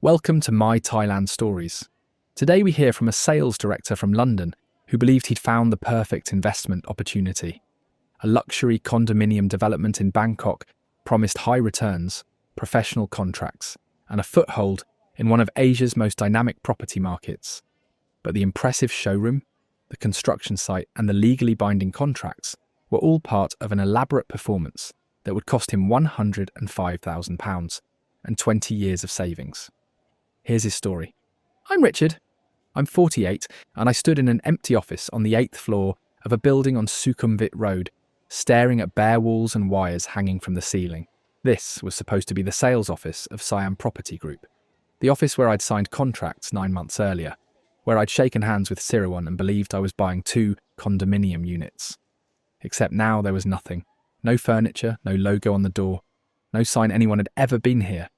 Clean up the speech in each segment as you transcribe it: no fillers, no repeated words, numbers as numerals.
Welcome to My Thailand Stories. Today we hear from a sales director from London who believed he'd found the perfect investment opportunity. A luxury condominium development in Bangkok promised high returns, professional contracts, and a foothold in one of Asia's most dynamic property markets. But the impressive showroom, the construction site, and the legally binding contracts were all part of an elaborate performance that would cost him £105,000 and 20 years of savings. Here's his story. I'm Richard. I'm 48 and I stood in an empty office on the 8th floor of a building on Sukhumvit Road, staring at bare walls and wires hanging from the ceiling. This was supposed to be the sales office of Siam Property Group, the office where I'd signed contracts 9 months earlier, where I'd shaken hands with Sirawan and believed I was buying 2 condominium units. Except now there was nothing. No furniture, no logo on the door, no sign anyone had ever been here,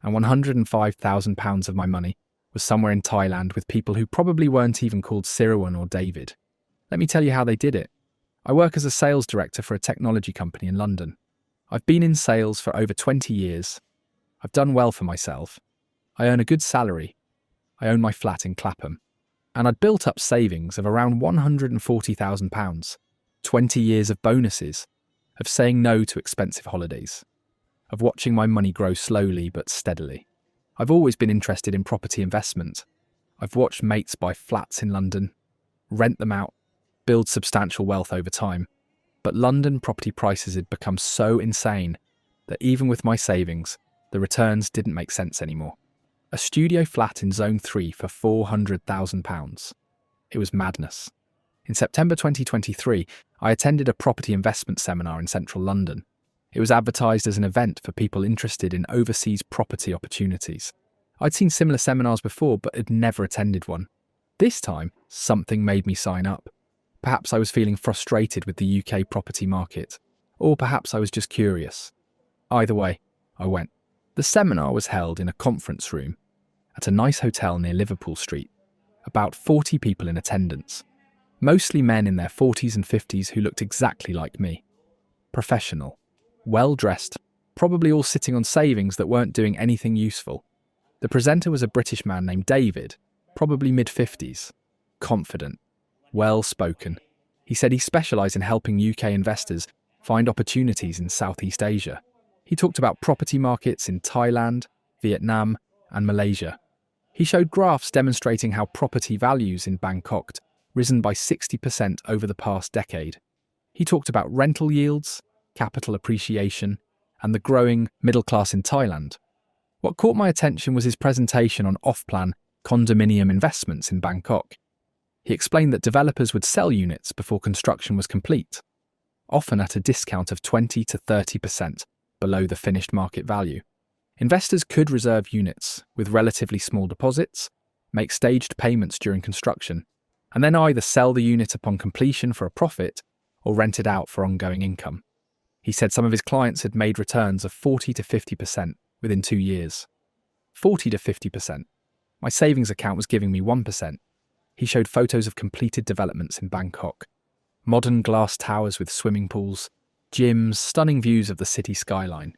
and £105,000 of my money was somewhere in Thailand with people who probably weren't even called Sirawan or David. Let me tell you how they did it. I work as a sales director for a technology company in London. I've been in sales for over 20 years. I've done well for myself. I earn a good salary. I own my flat in Clapham. And I'd built up savings of around £140,000, 20 years of bonuses, of saying no to expensive holidays, of watching my money grow slowly but steadily. I've always been interested in property investment. I've watched mates buy flats in London, rent them out, build substantial wealth over time. But London property prices had become so insane that even with my savings, the returns didn't make sense anymore. A studio flat in Zone 3 for £400,000. It was madness. In September 2023, I attended a property investment seminar in central London. It was advertised as an event for people interested in overseas property opportunities. I'd seen similar seminars before, but had never attended one. This time, something made me sign up. Perhaps I was feeling frustrated with the UK property market, or perhaps I was just curious. Either way, I went. The seminar was held in a conference room at a nice hotel near Liverpool Street. About 40 people in attendance. Mostly men in their 40s and 50s who looked exactly like me. Professional. Well-dressed, probably all sitting on savings that weren't doing anything useful. The presenter was a British man named David, probably mid-50s. Confident. Well-spoken. He said he specialised in helping UK investors find opportunities in Southeast Asia. He talked about property markets in Thailand, Vietnam, and Malaysia. He showed graphs demonstrating how property values in Bangkok risen by 60% over the past decade. He talked about rental yields, capital appreciation, and the growing middle class in Thailand. What caught my attention was his presentation on off-plan condominium investments in Bangkok. He explained that developers would sell units before construction was complete, often at a discount of 20 to 30% below the finished market value. Investors could reserve units with relatively small deposits, make staged payments during construction, and then either sell the unit upon completion for a profit or rent it out for ongoing income. He said some of his clients had made returns of 40 to 50% within 2 years. 40 to 50%. My savings account was giving me 1%. He showed photos of completed developments in Bangkok. Modern glass towers with swimming pools, gyms, stunning views of the city skyline.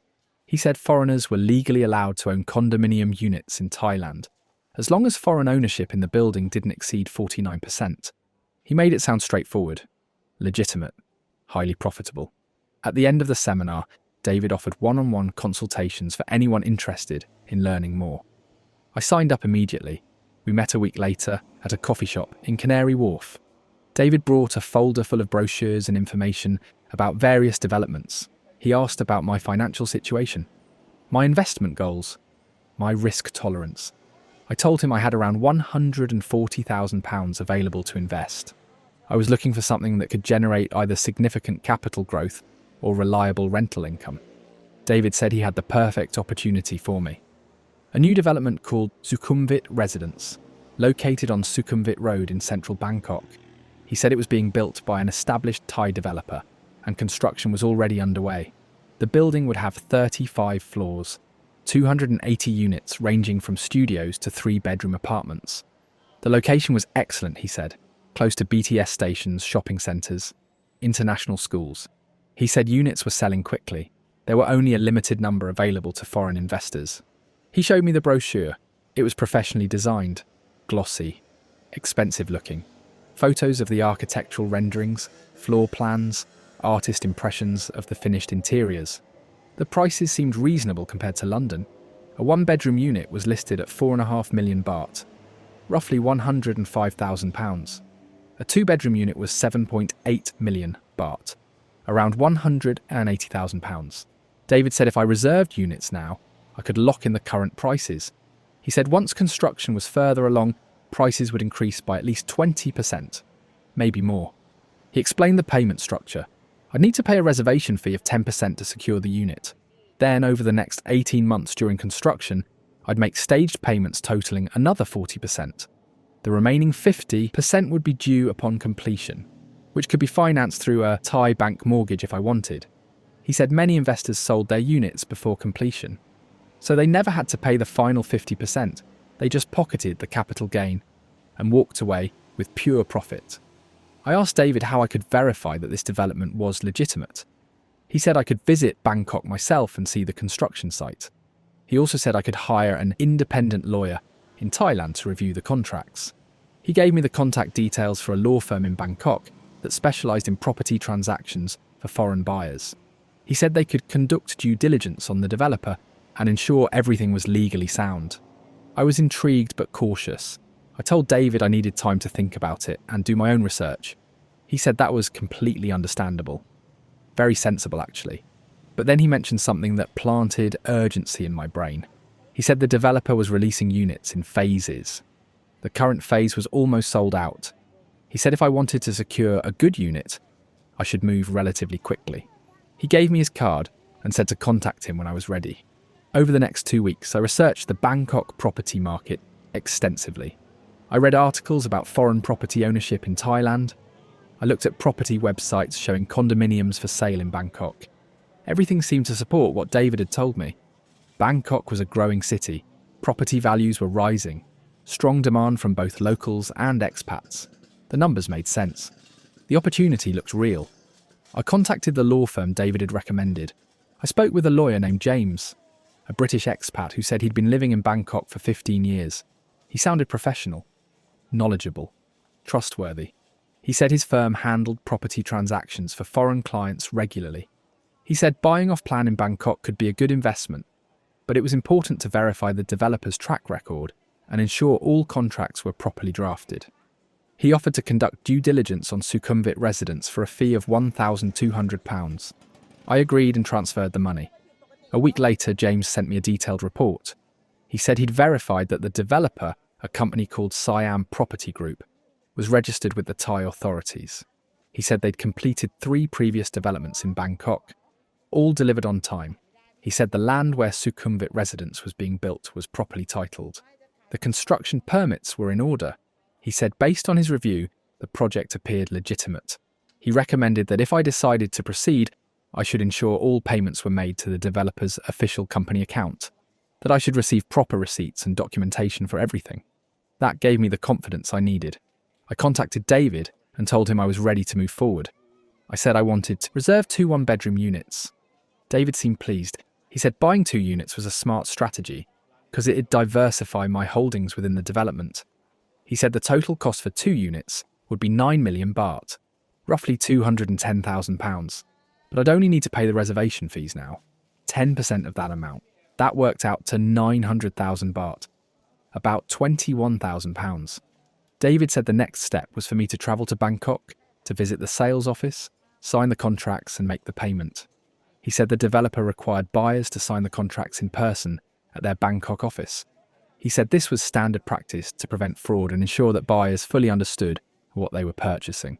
He said foreigners were legally allowed to own condominium units in Thailand, as long as foreign ownership in the building didn't exceed 49%. He made it sound straightforward, legitimate, highly profitable. At the end of the seminar, David offered one-on-one consultations for anyone interested in learning more. I signed up immediately. We met a week later at a coffee shop in Canary Wharf. David brought a folder full of brochures and information about various developments. He asked about my financial situation, my investment goals, my risk tolerance. I told him I had around £140,000 available to invest. I was looking for something that could generate either significant capital growth or reliable rental income. David said he had the perfect opportunity for me. A new development called Sukhumvit Residence, located on Sukhumvit Road in central Bangkok. He said it was being built by an established Thai developer and construction was already underway. The building would have 35 floors, 280 units ranging from studios to 3-bedroom apartments. The location was excellent, he said, close to BTS stations, shopping centres, international schools. He said units were selling quickly. There were only a limited number available to foreign investors. He showed me the brochure, It was professionally designed, glossy, expensive looking. Photos of the architectural renderings, floor plans, artist impressions of the finished interiors. The prices seemed reasonable compared to London. A one-bedroom unit was listed at 4.5 million baht, roughly £105,000. A two-bedroom unit was 7.8 million baht, around £180,000. David said if I reserved units now, I could lock in the current prices. He said once construction was further along, prices would increase by at least 20%, maybe more. He explained the payment structure. I'd need to pay a reservation fee of 10% to secure the unit. Then, over the next 18 months during construction, I'd make staged payments totaling another 40%. The remaining 50% would be due upon completion, which could be financed through a Thai bank mortgage if I wanted. He said many investors sold their units before completion, so they never had to pay the final 50%. They just pocketed the capital gain and walked away with pure profit. I asked David how I could verify that this development was legitimate. He said I could visit Bangkok myself and see the construction site. He also said I could hire an independent lawyer in Thailand to review the contracts. He gave me the contact details for a law firm in Bangkok that specialised in property transactions for foreign buyers. He said they could conduct due diligence on the developer and ensure everything was legally sound. I was intrigued but cautious. I told David I needed time to think about it and do my own research. He said that was completely understandable. Very sensible, actually. But then he mentioned something that planted urgency in my brain. He said the developer was releasing units in phases. The current phase was almost sold out. He said if I wanted to secure a good unit, I should move relatively quickly. He gave me his card and said to contact him when I was ready. Over the next 2 weeks, I researched the Bangkok property market extensively. I read articles about foreign property ownership in Thailand. I looked at property websites showing condominiums for sale in Bangkok. Everything seemed to support what David had told me. Bangkok was a growing city. Property values were rising. Strong demand from both locals and expats. The numbers made sense. The opportunity looked real. I contacted the law firm David had recommended. I spoke with a lawyer named James, a British expat who said he'd been living in Bangkok for 15 years. He sounded professional, knowledgeable, trustworthy. He said his firm handled property transactions for foreign clients regularly. He said buying off plan in Bangkok could be a good investment, but it was important to verify the developer's track record and ensure all contracts were properly drafted. He offered to conduct due diligence on Sukhumvit residents for a fee of £1,200. I agreed and transferred the money. A week later, James sent me a detailed report. He said he'd verified that the developer, a company called Siam Property Group, was registered with the Thai authorities. He said they'd completed 3 previous developments in Bangkok, all delivered on time. He said the land where Sukhumvit residence was being built was properly titled. The construction permits were in order. He said based on his review, the project appeared legitimate. He recommended that if I decided to proceed, I should ensure all payments were made to the developer's official company account, that I should receive proper receipts and documentation for everything. That gave me the confidence I needed. I contacted David and told him I was ready to move forward. I said I wanted to reserve 2 one-bedroom units. David seemed pleased. He said buying 2 units was a smart strategy because it'd diversify my holdings within the development. He said the total cost for 2 units would be 9 million baht, roughly £210,000. But I'd only need to pay the reservation fees now, 10% of that amount. That worked out to 900,000 baht, about £21,000. David said the next step was for me to travel to Bangkok to visit the sales office, sign the contracts and make the payment. He said the developer required buyers to sign the contracts in person at their Bangkok office. He said this was standard practice to prevent fraud and ensure that buyers fully understood what they were purchasing.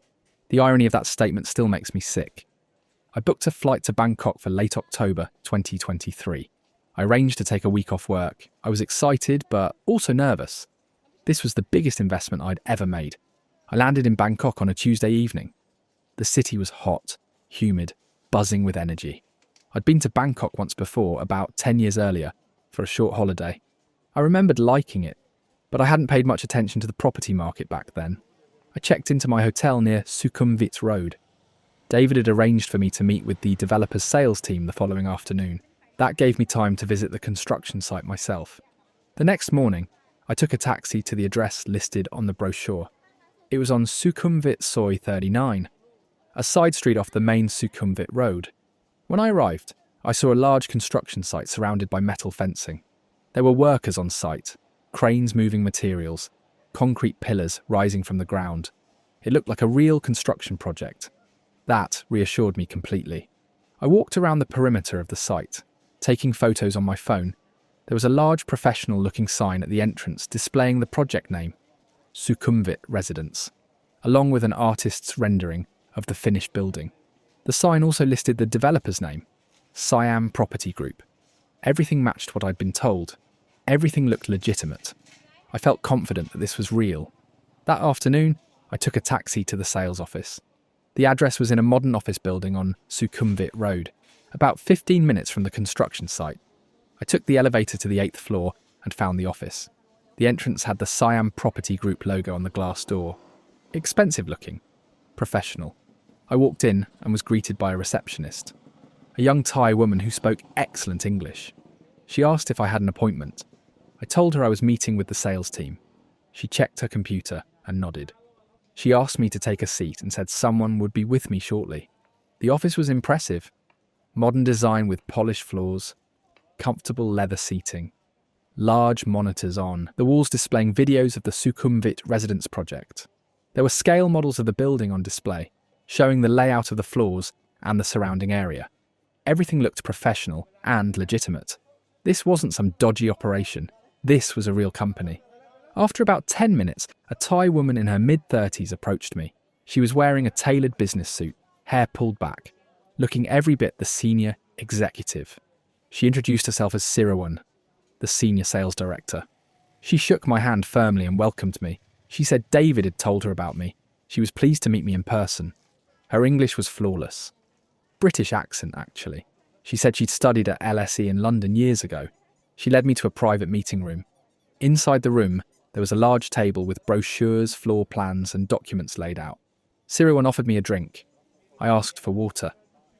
The irony of that statement still makes me sick. I booked a flight to Bangkok for late October 2023. I arranged to take a week off work. I was excited but also nervous. This was the biggest investment I'd ever made. I landed in Bangkok on a Tuesday evening. The city was hot, humid, buzzing with energy. I'd been to Bangkok once before, about 10 years earlier, for a short holiday. I remembered liking it, but I hadn't paid much attention to the property market back then. I checked into my hotel near Sukhumvit Road. David had arranged for me to meet with the developer's sales team the following afternoon. That gave me time to visit the construction site myself. The next morning, I took a taxi to the address listed on the brochure. It was on Sukhumvit Soi 39, a side street off the main Sukhumvit road. When I arrived, I saw a large construction site surrounded by metal fencing. There were workers on site, cranes moving materials, concrete pillars rising from the ground. It looked like a real construction project. That reassured me completely. I walked around the perimeter of the site, taking photos on my phone. There was a large professional-looking sign at the entrance displaying the project name, Sukhumvit Residence, along with an artist's rendering of the finished building. The sign also listed the developer's name, Siam Property Group. Everything matched what I'd been told. Everything looked legitimate. I felt confident that this was real. That afternoon, I took a taxi to the sales office. The address was in a modern office building on Sukhumvit Road, about 15 minutes from the construction site. I took the elevator to the 8th floor and found the office. The entrance had the Siam Property Group logo on the glass door. Expensive looking. Professional. I walked in and was greeted by a receptionist, a young Thai woman who spoke excellent English. She asked if I had an appointment. I told her I was meeting with the sales team. She checked her computer and nodded. She asked me to take a seat and said someone would be with me shortly. The office was impressive. Modern design with polished floors, comfortable leather seating, large monitors on the walls displaying videos of the Sukhumvit Residence project. There were scale models of the building on display, showing the layout of the floors and the surrounding area. Everything looked professional and legitimate. This wasn't some dodgy operation. This was a real company. After about 10 minutes, a Thai woman in her mid-30s approached me. She was wearing a tailored business suit, hair pulled back, looking every bit the senior executive. She introduced herself as Sirawan, the senior sales director. She shook my hand firmly and welcomed me. She said David had told her about me. She was pleased to meet me in person. Her English was flawless. British accent, actually. She said she'd studied at LSE in London years ago. She led me to a private meeting room. Inside the room, there was a large table with brochures, floor plans, and documents laid out. Sirawan offered me a drink. I asked for water.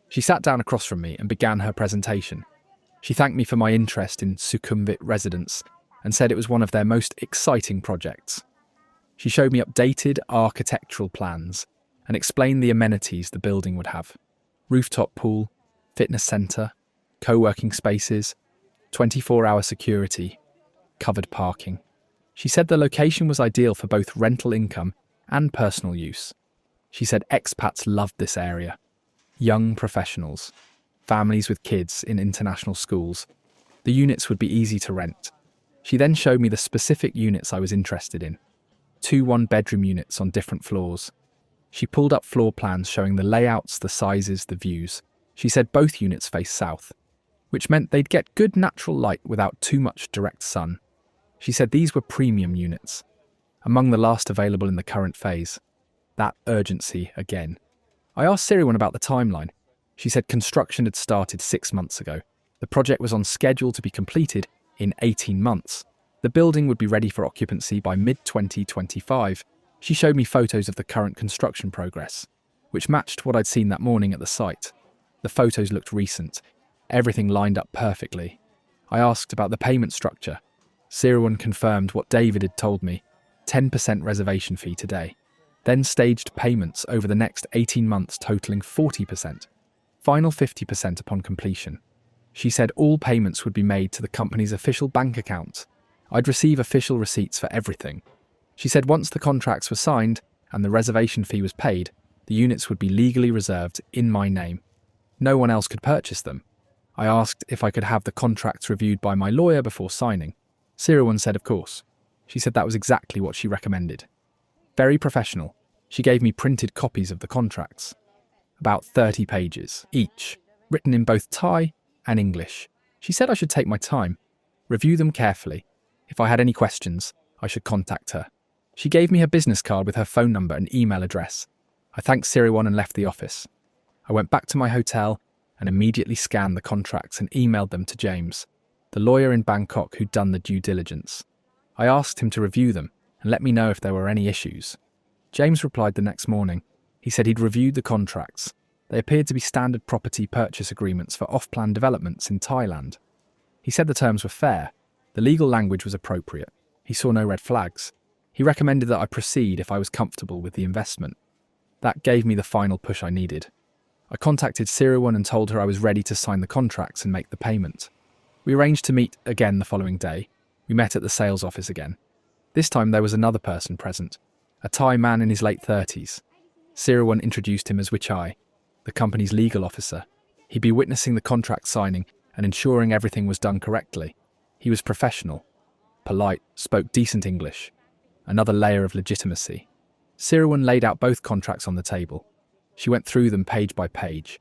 She sat down across from me and began her presentation. She thanked me for my interest in Sukhumvit Residence and said it was one of their most exciting projects. She showed me updated architectural plans and explained the amenities the building would have. Rooftop pool, fitness centre, co-working spaces, 24-hour security, covered parking. She said the location was ideal for both rental income and personal use. She said expats loved this area. Young professionals, families with kids in international schools. The units would be easy to rent. She then showed me the specific units I was interested in. 2 one-bedroom units on different floors. She pulled up floor plans showing the layouts, the sizes, the views. She said both units face south, which meant they'd get good natural light without too much direct sun. She said these were premium units, among the last available in the current phase. That urgency again. I asked Siriwan about the timeline. She said construction had started 6 months ago. The project was on schedule to be completed in 18 months. The building would be ready for occupancy by mid-2025. She showed me photos of the current construction progress, which matched what I'd seen that morning at the site. The photos looked recent. Everything lined up perfectly. I asked about the payment structure. Sirawan confirmed what David had told me, 10% reservation fee today, then staged payments over the next 18 months totaling 40%, final 50% upon completion. She said all payments would be made to the company's official bank account. I'd receive official receipts for everything. She said once the contracts were signed and the reservation fee was paid, the units would be legally reserved in my name. No one else could purchase them. I asked if I could have the contracts reviewed by my lawyer before signing. Sirawan said of course. She said that was exactly what she recommended. Very professional. She gave me printed copies of the contracts. About 30 pages each, written in both Thai and English. She said I should take my time, review them carefully. If I had any questions, I should contact her. She gave me her business card with her phone number and email address. I thanked Siriwan and left the office. I went back to my hotel and immediately scanned the contracts and emailed them to James, the lawyer in Bangkok who'd done the due diligence. I asked him to review them and let me know if there were any issues. James replied the next morning. He said he'd reviewed the contracts. They appeared to be standard property purchase agreements for off-plan developments in Thailand. He said the terms were fair. The legal language was appropriate. He saw no red flags. He recommended that I proceed if I was comfortable with the investment. That gave me the final push I needed. I contacted Siriwan and told her I was ready to sign the contracts and make the payment. We arranged to meet again the following day. We met at the sales office again. This time there was another person present, a Thai man in his late 30s. Siriwan introduced him as Wichai, the company's legal officer. He'd be witnessing the contract signing and ensuring everything was done correctly. He was professional, polite, spoke decent English. Another layer of legitimacy. Siriwan laid out both contracts on the table. She went through them page by page,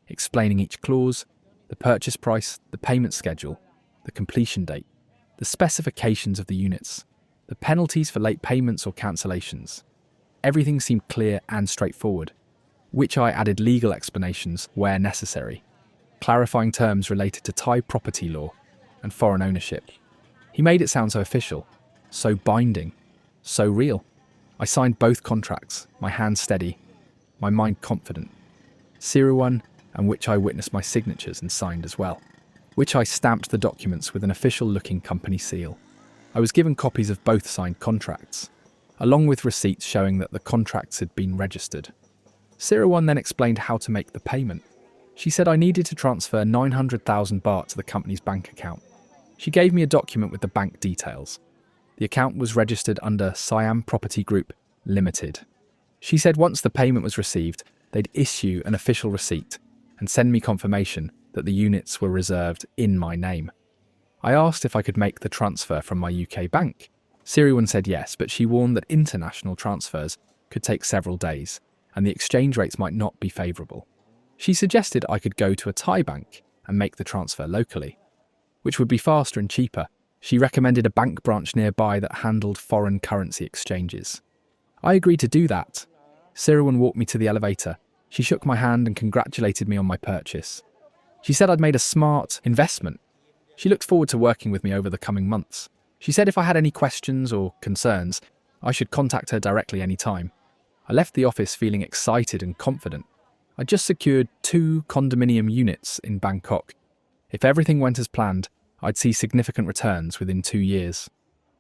explaining each clause, the purchase price, the payment schedule, the completion date, the specifications of the units, the penalties for late payments or cancellations. Everything seemed clear and straightforward, which I added legal explanations where necessary, clarifying terms related to Thai property law and foreign ownership. He made it sound so official, so binding, so real. I signed both contracts, my hands steady, my mind confident. Siriwan and Wichai witnessed my signatures and signed as well. Wichai stamped the documents with an official-looking company seal. I was given copies of both signed contracts, along with receipts showing that the contracts had been registered. Siriwan then explained how to make the payment. She said I needed to transfer 900,000 baht to the company's bank account. She gave me a document with the bank details. The account was registered under Siam Property Group Limited. She said once the payment was received, they'd issue an official receipt and send me confirmation that the units were reserved in my name. I asked if I could make the transfer from my UK bank. Siriwan said yes, but she warned that international transfers could take several days and the exchange rates might not be favourable. She suggested I could go to a Thai bank and make the transfer locally, which would be faster and cheaper. She recommended a bank branch nearby that handled foreign currency exchanges. I agreed to do that. Siriwan walked me to the elevator. She shook my hand and congratulated me on my purchase. She said I'd made a smart investment. She looked forward to working with me over the coming months. She said if I had any questions or concerns, I should contact her directly any time. I left the office feeling excited and confident. I just secured 2 condominium units in Bangkok. If everything went as planned, I'd see significant returns within 2 years.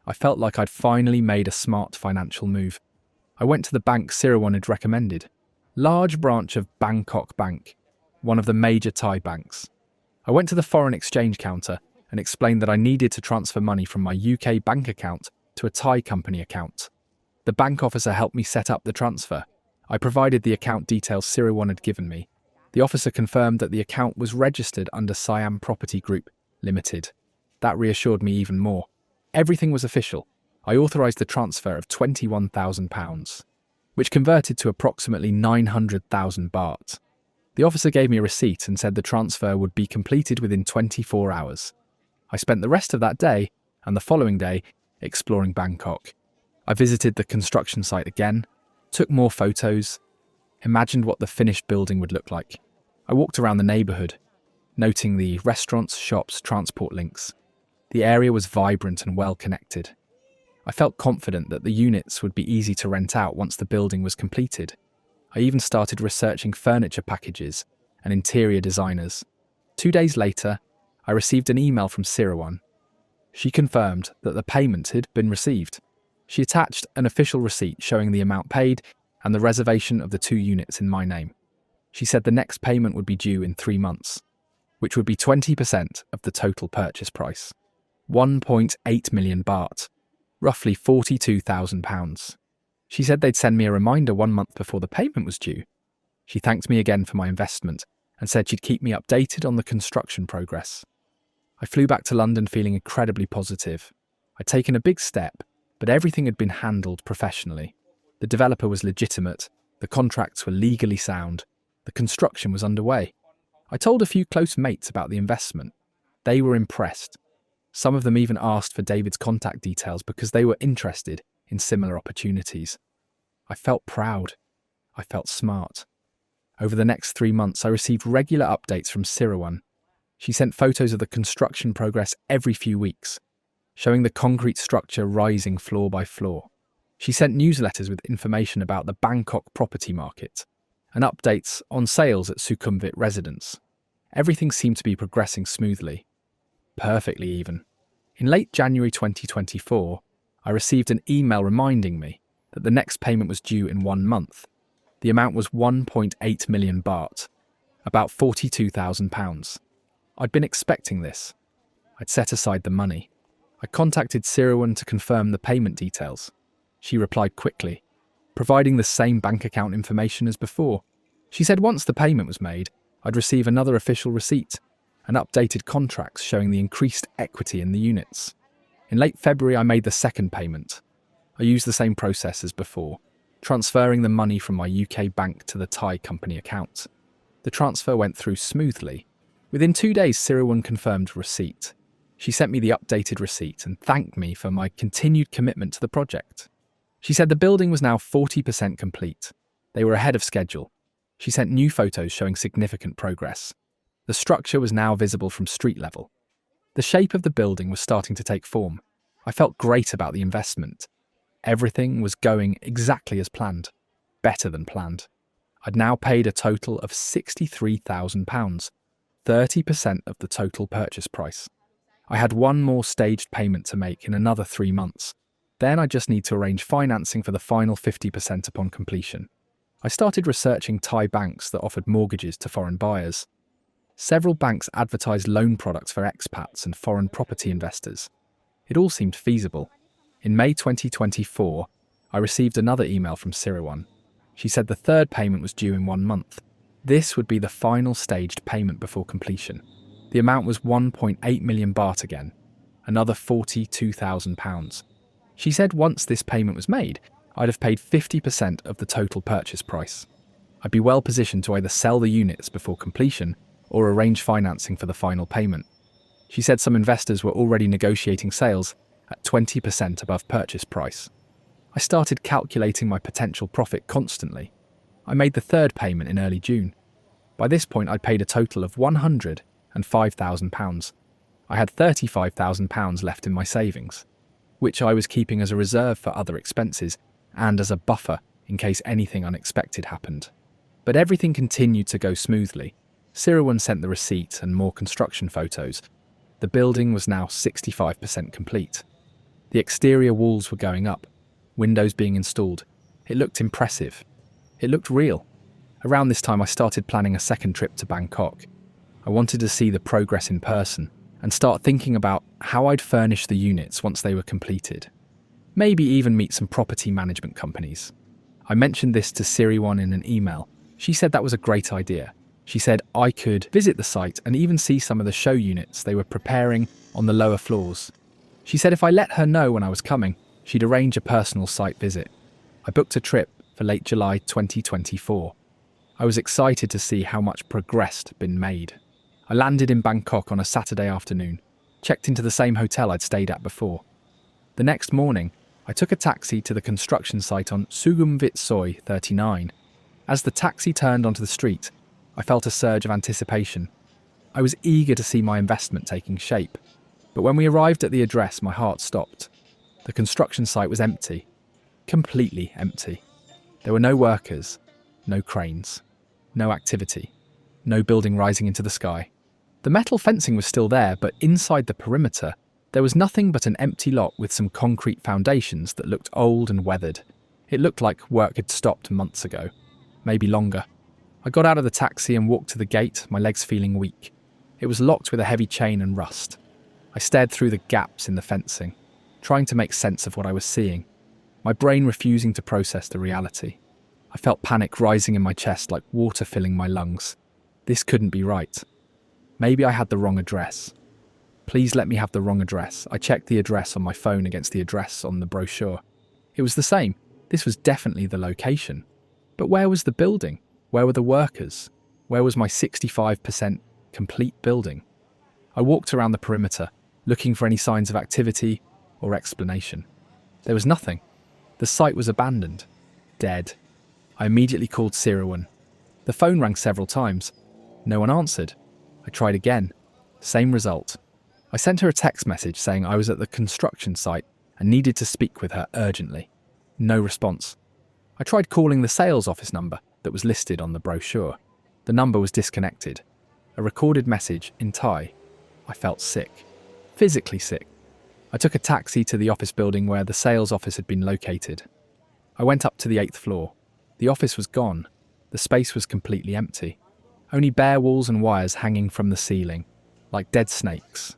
I felt like I'd finally made a smart financial move. I went to the bank Siriwan had recommended, large branch of Bangkok Bank, one of the major Thai banks. I went to the foreign exchange counter and explained that I needed to transfer money from my UK bank account to a Thai company account. The bank officer helped me set up the transfer. I provided the account details Siriwan had given me. The officer confirmed that the account was registered under Siam Property Group Limited. That reassured me even more. Everything was official. I authorised the transfer of £21,000, which converted to approximately 900,000 baht. The officer gave me a receipt and said the transfer would be completed within 24 hours. I spent the rest of that day and the following day exploring Bangkok. I visited the construction site again, took more photos, imagined what the finished building would look like. I walked around the neighbourhood, noting the restaurants, shops, transport links. The area was vibrant and well connected. I felt confident that the units would be easy to rent out once the building was completed. I even started researching furniture packages and interior designers. 2 days later, I received an email from Siriwan. She confirmed that the payment had been received. She attached an official receipt showing the amount paid and the reservation of the 2 units in my name. She said the next payment would be due in 3 months, which would be 20% of the total purchase price. 1.8 million baht, roughly £42,000. She said they'd send me a reminder 1 month before the payment was due. She thanked me again for my investment and said she'd keep me updated on the construction progress. I flew back to London feeling incredibly positive. I'd taken a big step, but everything had been handled professionally. The developer was legitimate, the contracts were legally sound, the construction was underway. I told a few close mates about the investment. They were impressed. Some of them even asked for David's contact details because they were interested in similar opportunities. I felt proud. I felt smart. Over the next 3 months, I received regular updates from Siriwan. She sent photos of the construction progress every few weeks, showing the concrete structure rising floor by floor. She sent newsletters with information about the Bangkok property market and updates on sales at Sukhumvit residence. Everything seemed to be progressing smoothly. Perfectly even. In late January 2024, I received an email reminding me that the next payment was due in 1 month. The amount was 1.8 million baht, about £42,000. I'd been expecting this. I'd set aside the money. I contacted Siriwan to confirm the payment details. She replied quickly, providing the same bank account information as before. She said once the payment was made, I'd receive another official receipt and updated contracts showing the increased equity in the units. In late February, I made the second payment. I used the same process as before, transferring the money from my UK bank to the Thai company account. The transfer went through smoothly. Within 2 days, Siriwan confirmed receipt. She sent me the updated receipt and thanked me for my continued commitment to the project. She said the building was now 40% complete. They were ahead of schedule. She sent new photos showing significant progress. The structure was now visible from street level. The shape of the building was starting to take form. I felt great about the investment. Everything was going exactly as planned, better than planned. I'd now paid a total of £63,000, 30% of the total purchase price. I had one more staged payment to make in another 3 months. Then I just need to arrange financing for the final 50% upon completion. I started researching Thai banks that offered mortgages to foreign buyers. Several banks advertised loan products for expats and foreign property investors. It all seemed feasible. In May 2024, I received another email from Siriwan. She said the third payment was due in 1 month. This would be the final staged payment before completion. The amount was 1.8 million baht again, another £42,000. She said once this payment was made, I'd have paid 50% of the total purchase price. I'd be well positioned to either sell the units before completion or arrange financing for the final payment. She said some investors were already negotiating sales at 20% above purchase price. I started calculating my potential profit constantly. I made the third payment in early June. By this point, I'd paid a total of £105,000. I had £35,000 left in my savings, which I was keeping as a reserve for other expenses and as a buffer in case anything unexpected happened. But everything continued to go smoothly. Siriwan sent the receipt and more construction photos. The building was now 65% complete. The exterior walls were going up, windows being installed. It looked impressive. It looked real. Around this time, I started planning a second trip to Bangkok. I wanted to see the progress in person and start thinking about how I'd furnish the units once they were completed. Maybe even meet some property management companies. I mentioned this to Siriwan in an email. She said that was a great idea. She said I could visit the site and even see some of the show units they were preparing on the lower floors. She said if I let her know when I was coming, she'd arrange a personal site visit. I booked a trip for late July 2024. I was excited to see how much progress had been made. I landed in Bangkok on a Saturday afternoon, checked into the same hotel I'd stayed at before. The next morning, I took a taxi to the construction site on Sukhumvit Soi 39. As the taxi turned onto the street, I felt a surge of anticipation. I was eager to see my investment taking shape. But when we arrived at the address, my heart stopped. The construction site was empty. Completely empty. There were no workers, no cranes, no activity, no building rising into the sky. The metal fencing was still there, but inside the perimeter, there was nothing but an empty lot with some concrete foundations that looked old and weathered. It looked like work had stopped months ago, maybe longer. I got out of the taxi and walked to the gate, my legs feeling weak. It was locked with a heavy chain and rust. I stared through the gaps in the fencing, trying to make sense of what I was seeing, my brain refusing to process the reality. I felt panic rising in my chest like water filling my lungs. This couldn't be right. Maybe I had the wrong address. Please let me have the wrong address. I checked the address on my phone against the address on the brochure. It was the same. This was definitely the location. But where was the building? Where were the workers? Where was my 65% complete building? I walked around the perimeter, looking for any signs of activity or explanation. There was nothing. The site was abandoned. Dead. I immediately called Siriwan. The phone rang several times. No one answered. I tried again. Same result. I sent her a text message saying I was at the construction site and needed to speak with her urgently. No response. I tried calling the sales office number that was listed on the brochure. The number was disconnected. A recorded message in Thai. I felt sick. Physically sick. I took a taxi to the office building where the sales office had been located. I went up to the 8th floor. The office was gone. The space was completely empty. Only bare walls and wires hanging from the ceiling, like dead snakes.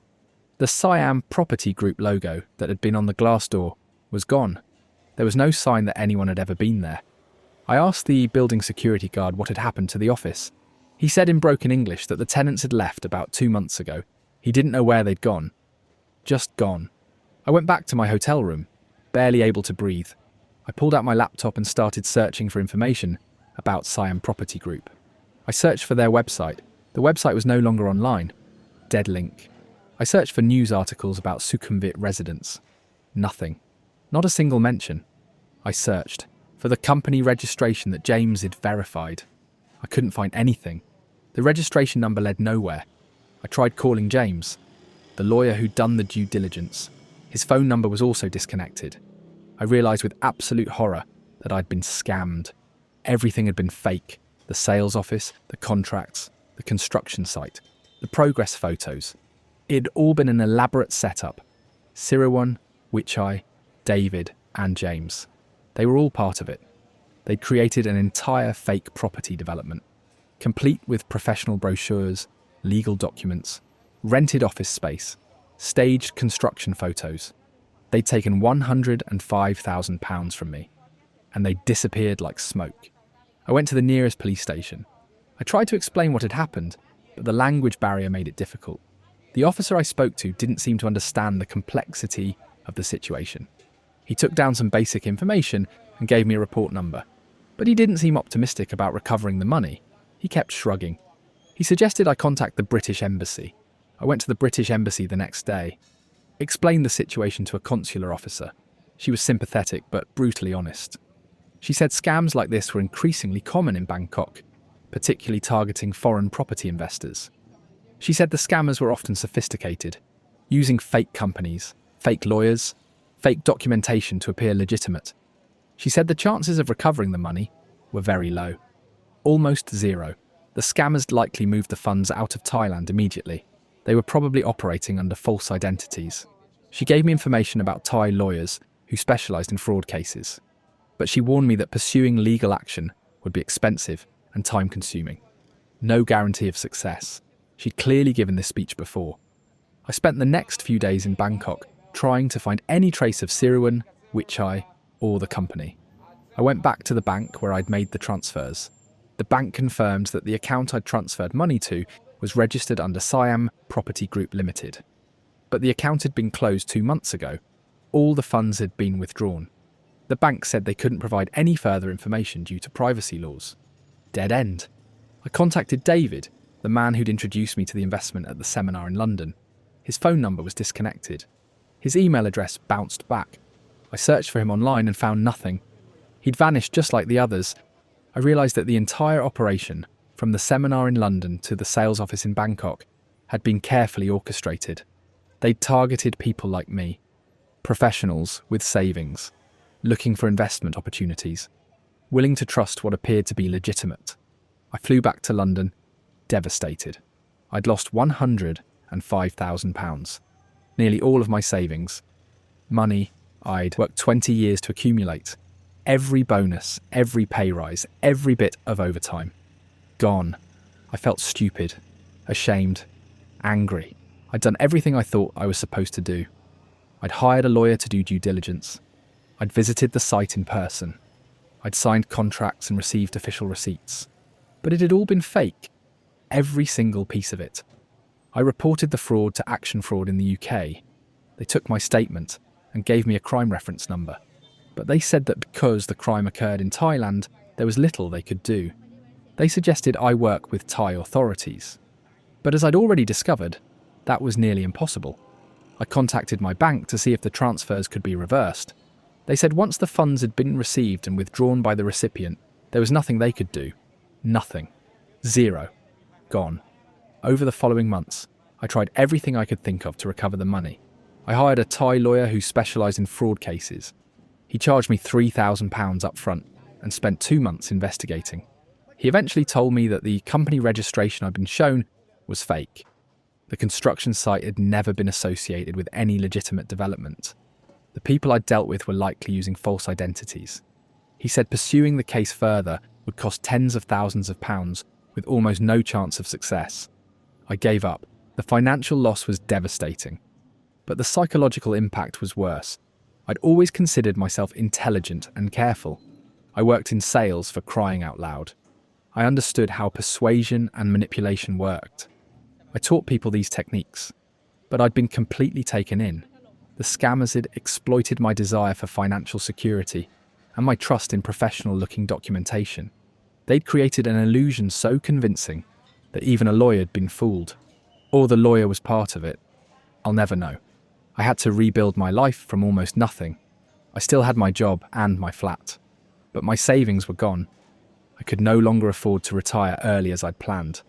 The Siam Property Group logo that had been on the glass door was gone. There was no sign that anyone had ever been there. I asked the building security guard what had happened to the office. He said in broken English that the tenants had left about 2 months ago. He didn't know where they'd gone. Just gone. I went back to my hotel room, barely able to breathe. I pulled out my laptop and started searching for information about Siam Property Group. I searched for their website. The website was no longer online. Dead link. I searched for news articles about Sukhumvit residents. Nothing. Not a single mention. I searched for the company registration that James had verified. I couldn't find anything. The registration number led nowhere. I tried calling James, the lawyer who'd done the due diligence. His phone number was also disconnected. I realised with absolute horror that I'd been scammed. Everything had been fake. The sales office, the contracts, the construction site, the progress photos. It had all been an elaborate setup. Siriwan, Wichai, David, and James. They were all part of it. They'd created an entire fake property development, complete with professional brochures, legal documents, rented office space, staged construction photos. They'd taken £105,000 from me, and they disappeared like smoke. I went to the nearest police station. I tried to explain what had happened, but the language barrier made it difficult. The officer I spoke to didn't seem to understand the complexity of the situation. He took down some basic information and gave me a report number, but he didn't seem optimistic about recovering the money. He kept shrugging. He suggested I contact the British Embassy. I went to the British Embassy the next day, explained the situation to a consular officer. She was sympathetic but brutally honest. She said scams like this were increasingly common in Bangkok, particularly targeting foreign property investors. She said the scammers were often sophisticated, using fake companies, fake lawyers, fake documentation to appear legitimate. She said the chances of recovering the money were very low. Almost zero. The scammers likely moved the funds out of Thailand immediately. They were probably operating under false identities. She gave me information about Thai lawyers who specialised in fraud cases, but she warned me that pursuing legal action would be expensive and time-consuming. No guarantee of success. She'd clearly given this speech before. I spent the next few days in Bangkok trying to find any trace of Siriwan, Wichai, or the company. I went back to the bank where I'd made the transfers. The bank confirmed that the account I'd transferred money to was registered under Siam Property Group Limited. But the account had been closed 2 months ago. All the funds had been withdrawn. The bank said they couldn't provide any further information due to privacy laws. Dead end. I contacted David, the man who'd introduced me to the investment at the seminar in London. His phone number was disconnected. His email address bounced back. I searched for him online and found nothing. He'd vanished just like the others. I realised that the entire operation, from the seminar in London to the sales office in Bangkok, had been carefully orchestrated. They'd targeted people like me, professionals with savings, looking for investment opportunities, willing to trust what appeared to be legitimate. I flew back to London, devastated. I'd lost £105,000, nearly all of my savings, money I'd worked 20 years to accumulate, every bonus, every pay rise, every bit of overtime. Gone. I felt stupid, ashamed, angry. I'd done everything I thought I was supposed to do. I'd hired a lawyer to do due diligence. I'd visited the site in person. I'd signed contracts and received official receipts. But it had all been fake. Every single piece of it. I reported the fraud to Action Fraud in the UK. They took my statement and gave me a crime reference number. But they said that because the crime occurred in Thailand, there was little they could do. They suggested I work with Thai authorities. But as I'd already discovered, that was nearly impossible. I contacted my bank to see if the transfers could be reversed. They said once the funds had been received and withdrawn by the recipient, there was nothing they could do. Nothing. Zero. Gone. Over the following months, I tried everything I could think of to recover the money. I hired a Thai lawyer who specialised in fraud cases. He charged me £3,000 up front and spent 2 months investigating. He eventually told me that the company registration I'd been shown was fake. The construction site had never been associated with any legitimate development. The people I'd dealt with were likely using false identities. He said pursuing the case further would cost tens of thousands of pounds with almost no chance of success. I gave up. The financial loss was devastating. But the psychological impact was worse. I'd always considered myself intelligent and careful. I worked in sales, for crying out loud. I understood how persuasion and manipulation worked. I taught people these techniques, but I'd been completely taken in. The scammers had exploited my desire for financial security and my trust in professional-looking documentation. They'd created an illusion so convincing that even a lawyer had been fooled. Or the lawyer was part of it. I'll never know. I had to rebuild my life from almost nothing. I still had my job and my flat, but my savings were gone. I could no longer afford to retire early as I'd planned.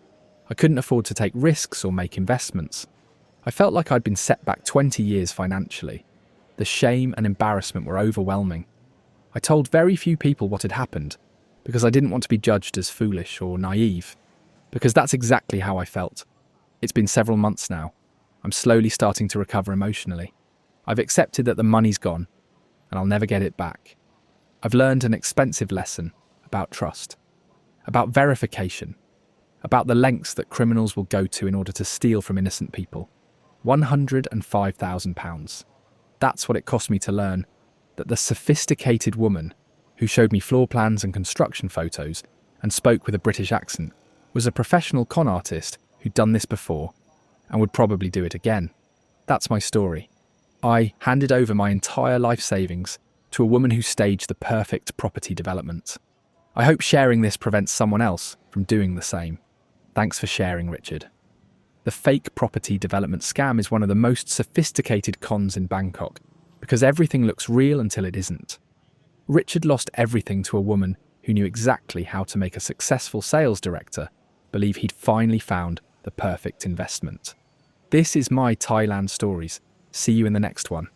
I couldn't afford to take risks or make investments. I felt like I'd been set back 20 years financially. The shame and embarrassment were overwhelming. I told very few people what had happened because I didn't want to be judged as foolish or naive, because that's exactly how I felt. It's been several months now. I'm slowly starting to recover emotionally. I've accepted that the money's gone and I'll never get it back. I've learned an expensive lesson about trust, about verification, about the lengths that criminals will go to in order to steal from innocent people. £105,000. That's what it cost me to learn that the sophisticated woman who showed me floor plans and construction photos and spoke with a British accent was a professional con artist who'd done this before and would probably do it again. That's my story. I handed over my entire life savings to a woman who staged the perfect property development. I hope sharing this prevents someone else from doing the same. Thanks for sharing, Richard. The fake property development scam is one of the most sophisticated cons in Bangkok because everything looks real until it isn't. Richard lost everything to a woman who knew exactly how to make a successful sales director believe he'd finally found the perfect investment. This is my Thailand stories. See you in the next one.